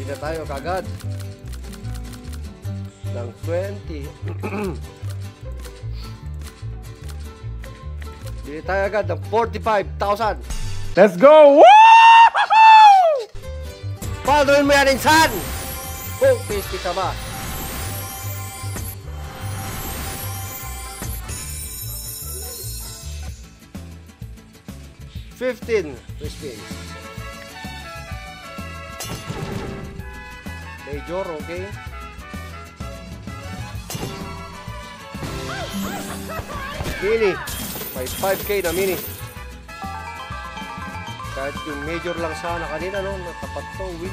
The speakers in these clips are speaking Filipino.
Hindi na tayo kagad ng 20. Hindi tayo agad ng 45,000. Let's go! Woo! Paldoin mo yan, insan! Oh, tasty ka ba? $15 spins. Major, okay. Mini. May 5K na mini. Kahit yung major lang sana kanina, no? Natapat to, win.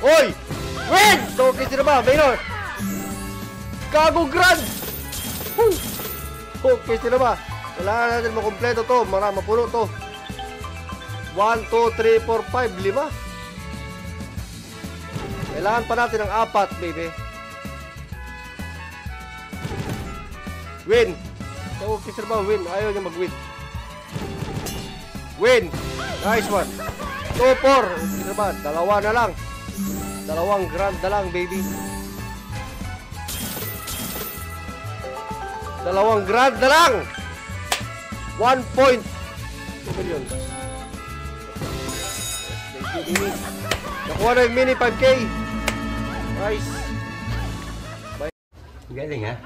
Oy! Win! Okay sila ba? Minor! Gago grand! Okay sila ba? Kailangan natin makompleto to. Mapuno to. 1, 2, 3, 4, 5, 5. Kailangan pa natin ng 4, baby. Win! Okay sila ba? Win. Ayaw niya mag-win. Win! Nice one. 2, 4. Okay sila ba? Dalawa na lang. Dalawang grand na lang, baby. Dalawang grand na lang. 1 point. 2 million. Thank you, mini. Nakuha na yung mini 5K. Nice. Galing ha?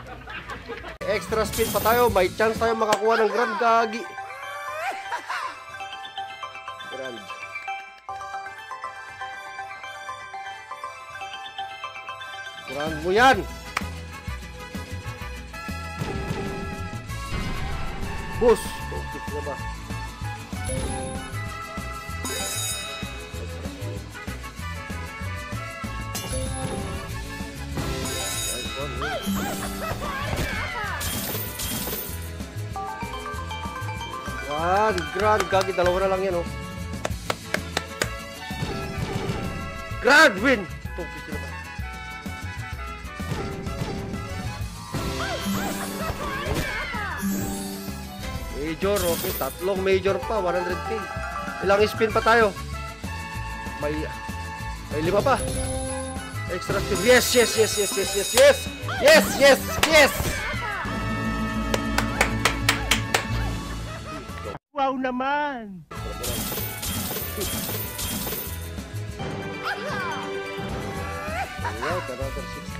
Extra spin pa tayo. May chance tayo makakuha ng grand, gagi. Grand. Grand mo yan. Bus. Okay na ba? Grand. Gagi, dalawa na lang yan, oh. Grand win. Okay na ba? Major, okay. Tatlong major pa, 100K. Ilang spin pa tayo? May 5 pa. Extra spin. Yes. Wow naman! Wow, another 6K.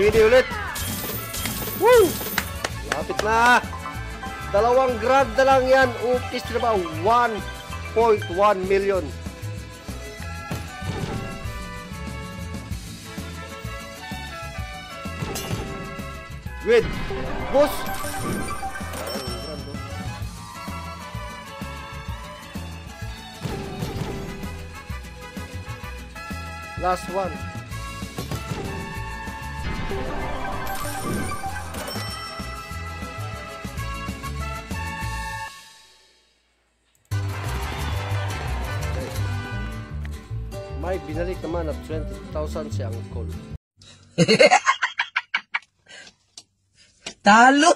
Mini ulit. Woo! Lapit na. Dalawang grand na lang yan. Ukis na ba? 1.1 million. Win. Boss. Last one. May binalik naman at 20,000 si Uncle. Talo!